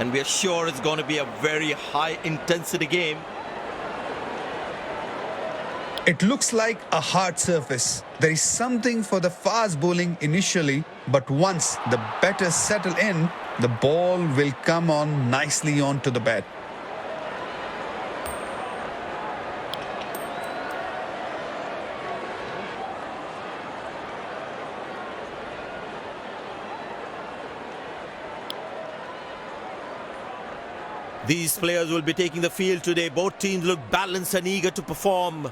and we are sure it's going to be a very high intensity game. It looks like a hard surface. There is something for the fast bowling initially, but once the batters settle in, the ball will come on nicely onto the bat. These players will be taking the field today. Both teams look balanced and eager to perform.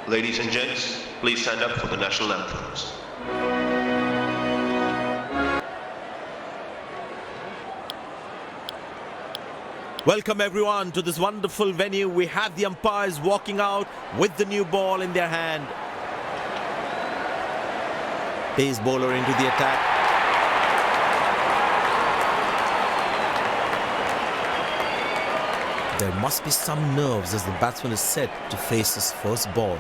Ladies and gents, please stand up for the national anthems. Welcome everyone to this wonderful venue. We have the umpires walking out with the new ball in their hand. Pace bowler into the attack. There must be some nerves as the batsman is set to face his first ball.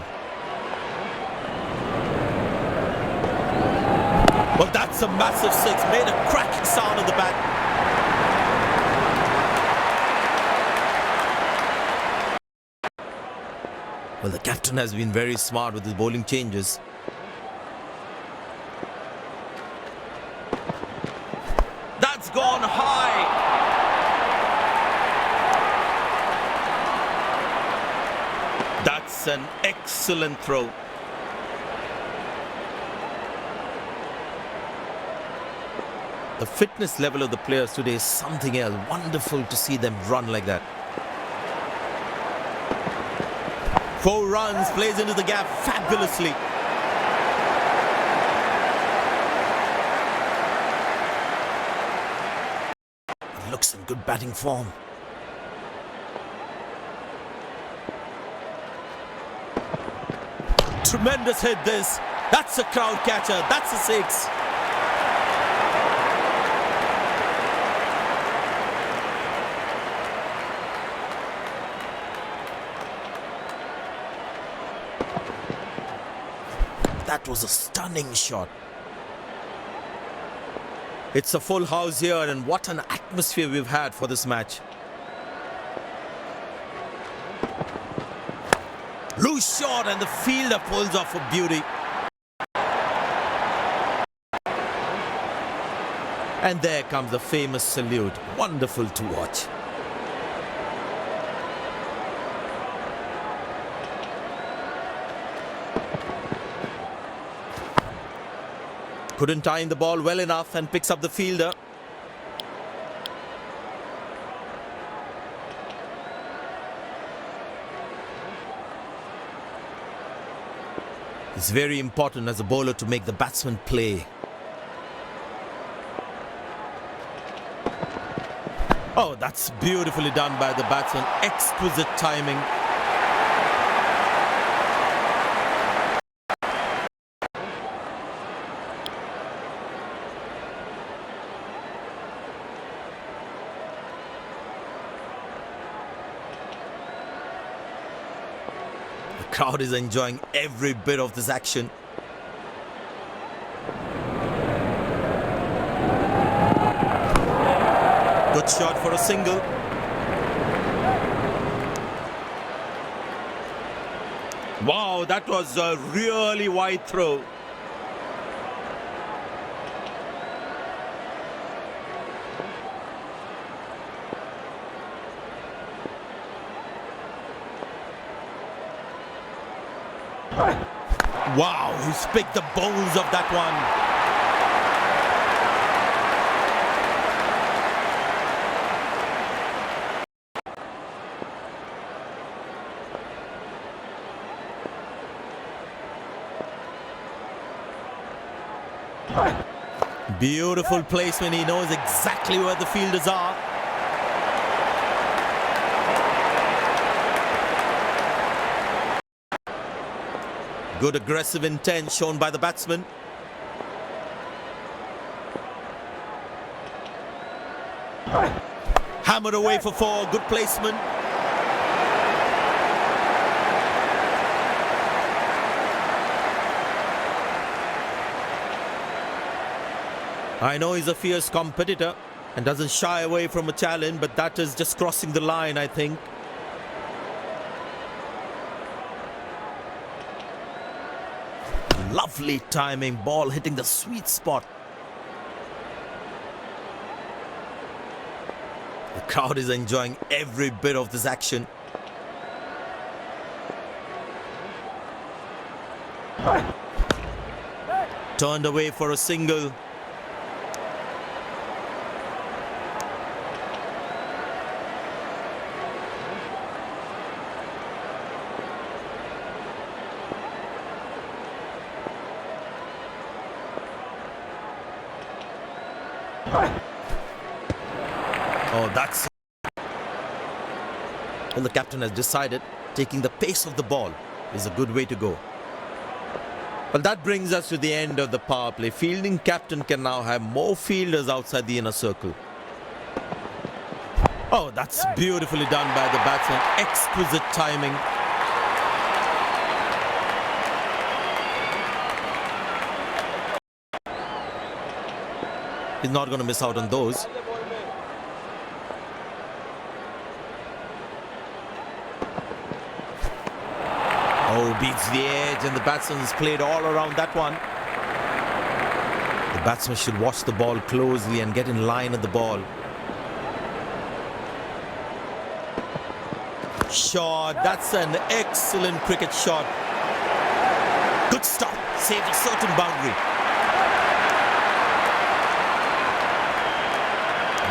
Well, that's a massive six. Made a cracking sound on the bat. Well, the captain has been very smart with his bowling changes. That's gone high. That's an excellent throw. The fitness level of the players today is something else. Wonderful to see them run like that. 4 runs, plays into the gap fabulously. It looks in good batting form. Tremendous hit this. That's a crowd catcher. That's a 6. That was a stunning shot. It's a full house here, and what an atmosphere we've had for this match. Loose shot, and the fielder pulls off a beauty. And there comes the famous salute. Wonderful to watch. Couldn't time the ball well enough and picks up the fielder. It's very important as a bowler to make the batsman play. Oh, that's beautifully done by the batsman. Exquisite timing. The crowd is enjoying every bit of this action. Good shot for a single. Wow, that was a really wide throw. Wow, he's picked the bones of that one. Beautiful placement. He knows exactly where the fielders are. Good aggressive intent shown by the batsman. Hammered away for 4. Good placement. I know he's a fierce competitor and doesn't shy away from a challenge, but that is just crossing the line, I think. Lovely timing, ball hitting the sweet spot. The crowd is enjoying every bit of this action. Turned away for a single. Oh, that's... Well, the captain has decided taking the pace of the ball is a good way to go. Well, that brings us to the end of the power play. Fielding captain can now have more fielders outside the inner circle. Oh, that's beautifully done by the batsman. Exquisite timing. He's not going to miss out on those. Oh, beats the edge, and the batsman has played all around that one. The batsman should watch the ball closely and get in line at the ball. Shot, that's an excellent cricket shot. Good stop, saved a certain boundary.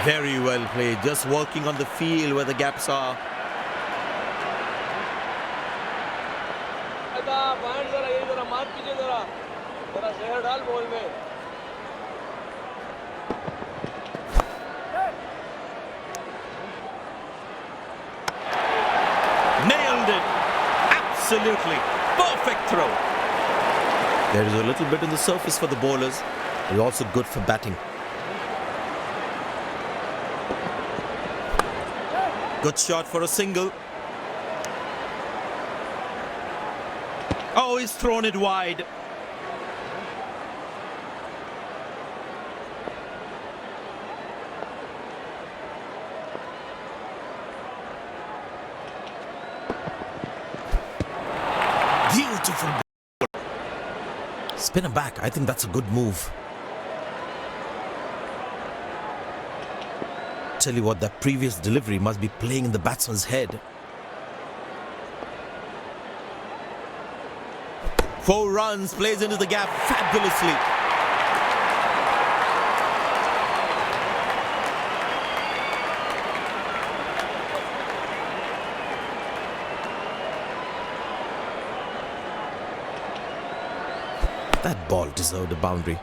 Very well played, just working on the field where the gaps are. Nailed it! Absolutely perfect throw. There is a little bit in the surface for the bowlers. It's also good for batting. Good shot for a single. Oh, he's thrown it wide. Beautiful ball. Spinner back. I think that's a good move. Tell you what, that previous delivery must be playing in the batsman's head. 4 runs, plays into the gap fabulously. That ball deserved a boundary.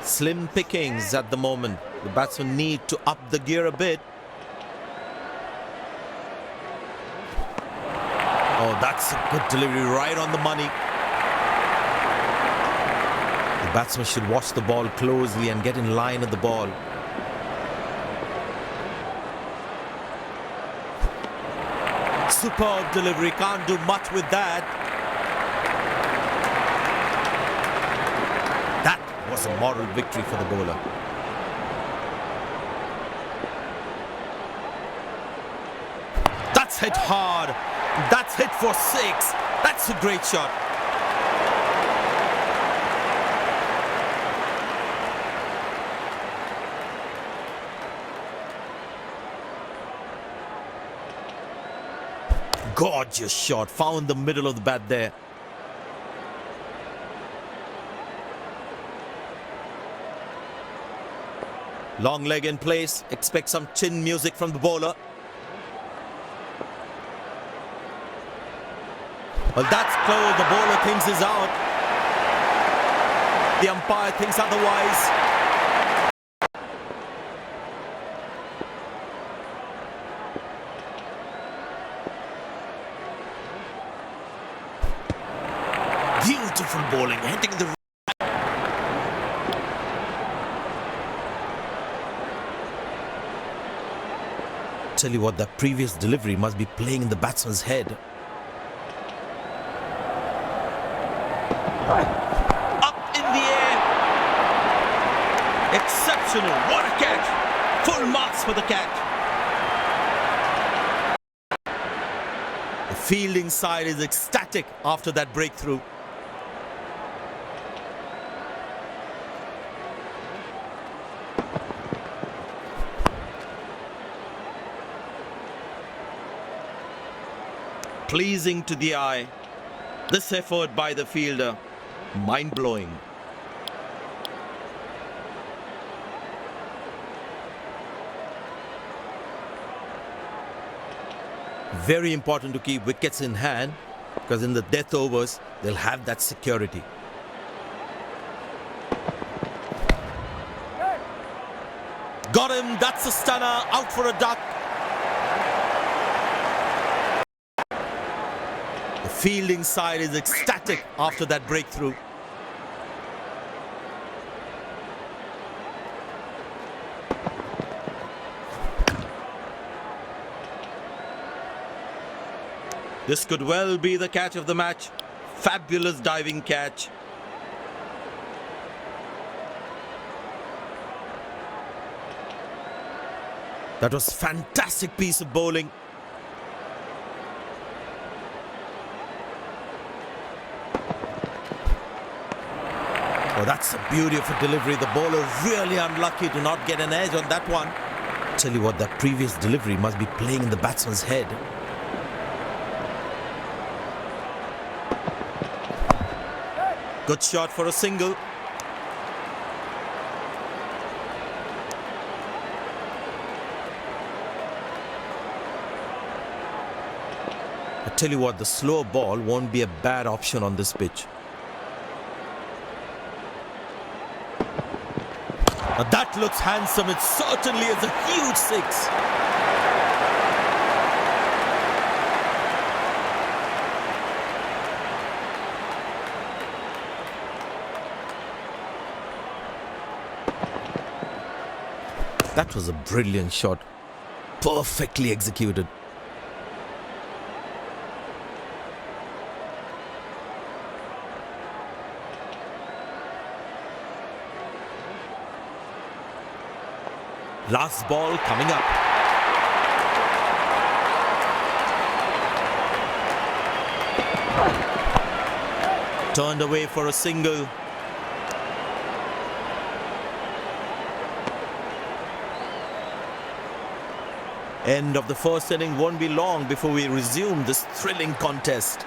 Slim pickings at the moment. The batsmen need to up the gear a bit. Oh, that's a good delivery, right on the money. The batsman should watch the ball closely and get in line at the ball. Superb delivery, can't do much with that. That was a moral victory for the bowler. That's hit hard. That's hit for 6. That's a great shot. Gorgeous shot. Found the middle of the bat there. Long leg in place. Expect some chin music from the bowler. Well, that's close. The bowler thinks he's out. The umpire thinks otherwise. Beautiful bowling, hitting the... Tell you what, that previous delivery must be playing in the batsman's head. Exceptional. What a catch. Full marks for the catch. The fielding side is ecstatic after that breakthrough. Pleasing to the eye. This effort by the fielder, mind-blowing. Very important to keep wickets in hand, because in the death overs, they'll have that security. Got him, that's a stunner, out for a duck. The fielding side is ecstatic after that breakthrough. This could well be the catch of the match. Fabulous diving catch. That was fantastic piece of bowling. Oh, that's a beauty of a delivery. The bowler really unlucky to not get an edge on that one. Tell you what, that previous delivery must be playing in the batsman's head. Good shot for a single. I tell you what, the slow ball won't be a bad option on this pitch. Now that looks handsome. It certainly is a huge six. That was a brilliant shot. Perfectly executed. Last ball coming up. Turned away for a single. End of the first inning won't be long before we resume this thrilling contest.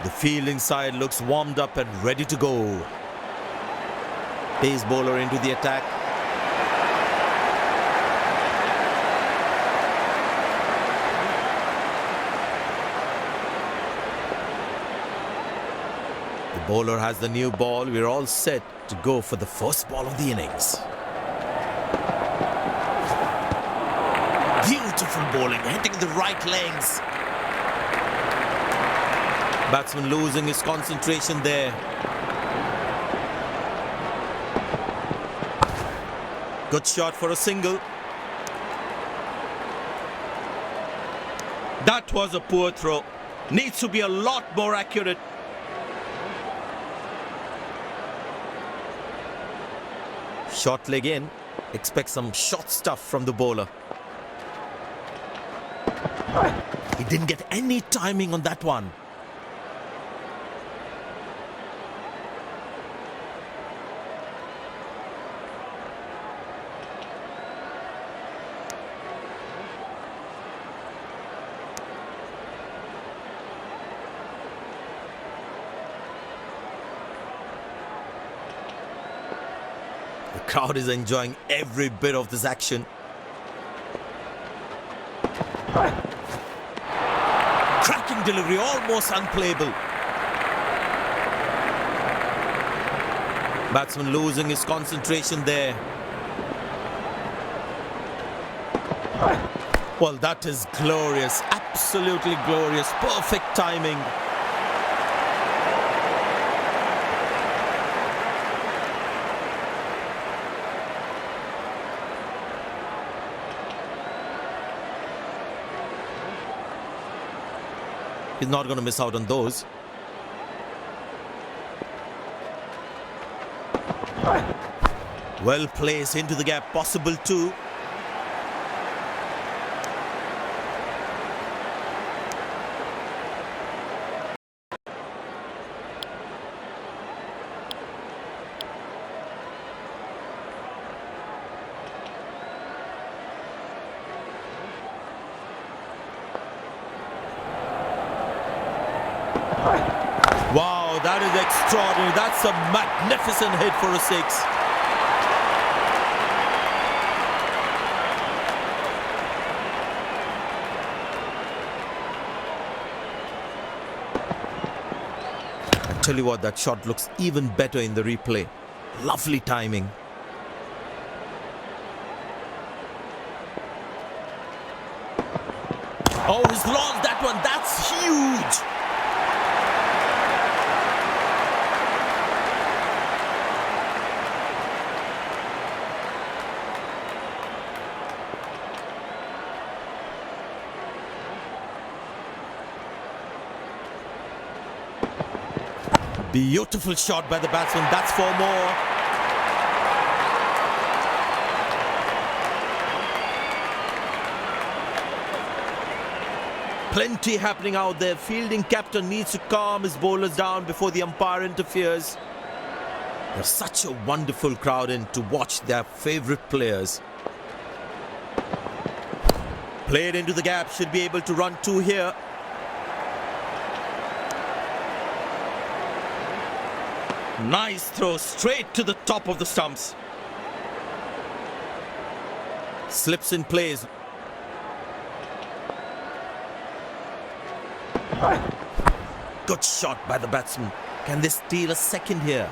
The fielding side looks warmed up and ready to go. Pace bowler into the attack. The bowler has the new ball. We're all set to go for the first ball of the innings. Beautiful bowling, hitting the right legs. Batsman losing his concentration there. Good shot for a single. That was a poor throw. Needs to be a lot more accurate. Short leg in. Expect some short stuff from the bowler. He didn't get any timing on that one. The crowd is enjoying every bit of this action. Cracking delivery, almost unplayable. Batsman losing his concentration there. Well, that is glorious, absolutely glorious, perfect timing. He's not going to miss out on those. Well placed into the gap, possible too. Wow, that is extraordinary. That's a magnificent hit for a six. I tell you what, that shot looks even better in the replay. Lovely timing. Oh, he's lost that one. That's huge. Beautiful shot by the batsman. That's four more. Plenty happening out there. Fielding captain needs to calm his bowlers down before the umpire interferes. There's such a wonderful crowd in to watch their favourite players. Played into the gap. Should be able to run two here. Nice throw straight to the top of the stumps. Slips in place. Good shot by the batsman. Can they steal a second here?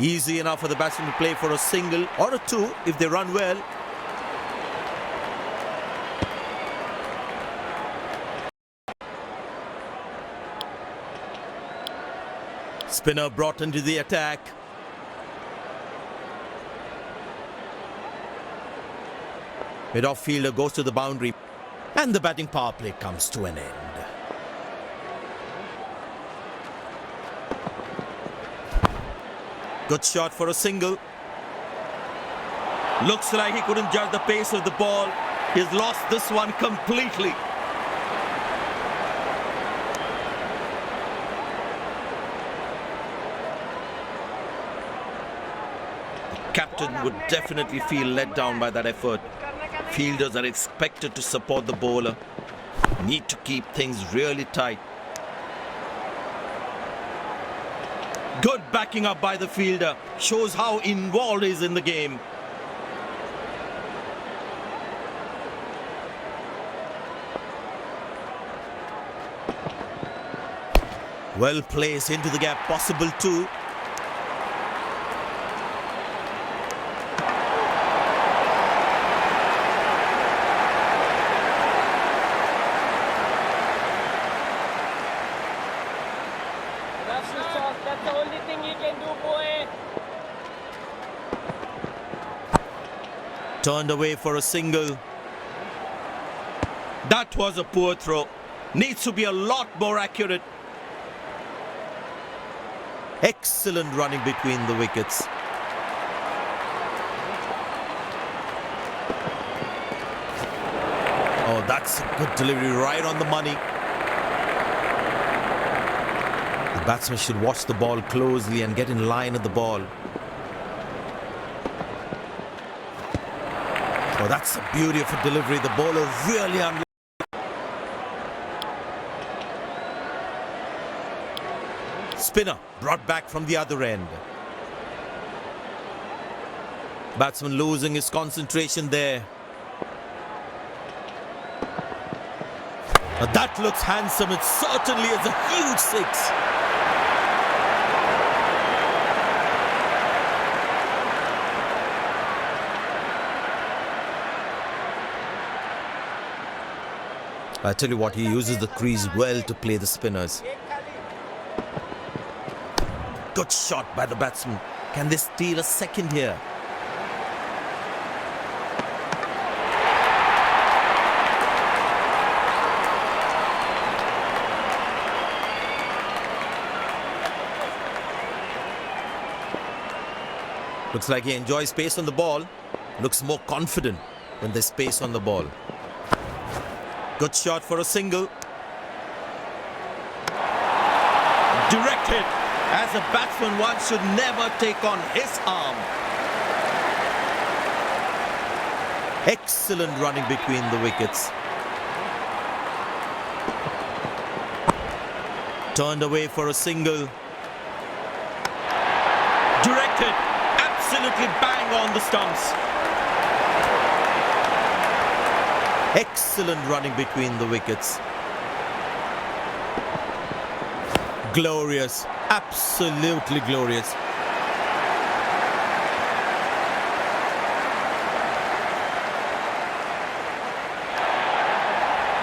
Easy enough for the batsman to play for a single or a two if they run well. Spinner brought into the attack. Mid-off fielder goes to the boundary. And the batting power play comes to an end. Good shot for a single. Looks like he couldn't judge the pace of the ball. He's lost this one completely. The captain would definitely feel let down by that effort. Fielders are expected to support the bowler. Need to keep things really tight. Good backing up by the fielder. Shows how involved he is in the game. Well placed into the gap. Possible too. That's the only thing you can do, boy. Turned away for a single. That was a poor throw. Needs to be a lot more accurate. Excellent running between the wickets. Oh, that's a good delivery, right on the money. The batsman should watch the ball closely and get in line at the ball. Oh, that's a beauty of a delivery. The bowler really unlucky. Spinner brought back from the other end. Batsman losing his concentration there. That looks handsome. It certainly is a huge six. I tell you what, he uses the crease well to play the spinners. Good shot by the batsman. Can they steal a second here? Looks like he enjoys space on the ball. Looks more confident when there's space on the ball. Good shot for a single. Direct hit. As a batsman, one should never take on his arm. Excellent running between the wickets. Turned away for a single. Direct hit. Absolutely bang on the stumps. Excellent running between the wickets. Glorious. Absolutely glorious.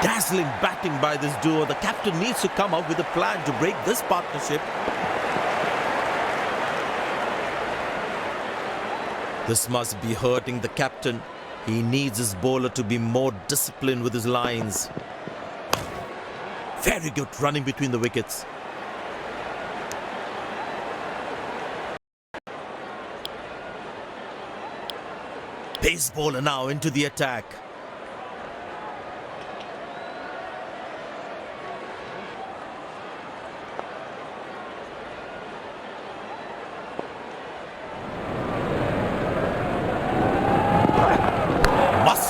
Dazzling batting by this duo. The captain needs to come up with a plan to break this partnership. This must be hurting the captain. He needs his bowler to be more disciplined with his lines. Very good running between the wickets. Pace bowler now into the attack.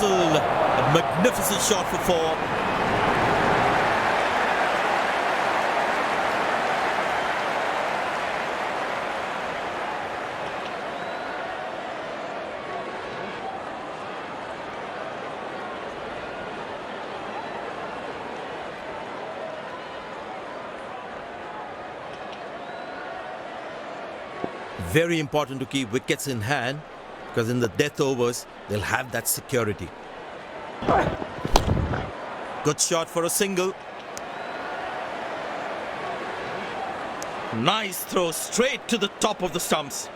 A magnificent shot for four. Very important to keep wickets in hand, because in the death overs, they'll have that security. Good shot for a single. Nice throw straight to the top of the stumps.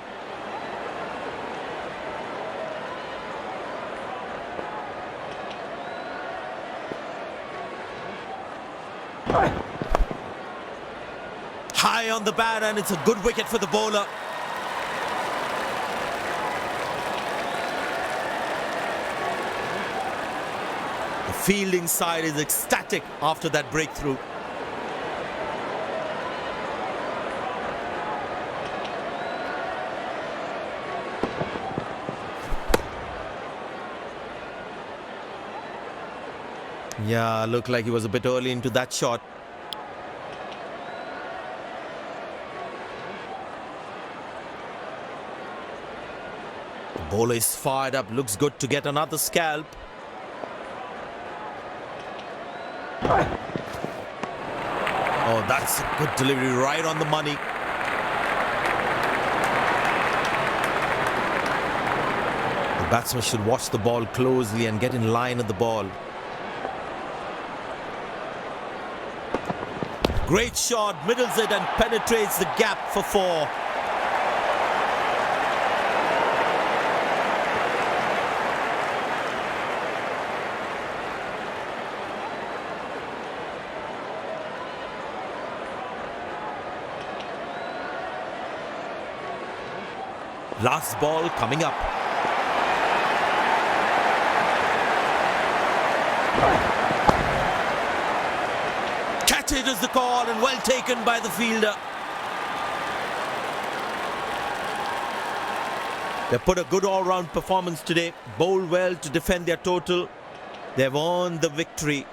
High on the bat, and it's a good wicket for the bowler. Fielding side is ecstatic after that breakthrough. Yeah, looked like he was a bit early into that shot. The bowler is fired up, looks good to get another scalp. Oh, that's a good delivery, right on the money. The batsman should watch the ball closely and get in line at the ball. Great shot, middles it and penetrates the gap for four. Last ball coming up. Catch it is the call, and well taken by the fielder. They put a good all-round performance today. Bowled well to defend their total. They've earned the victory.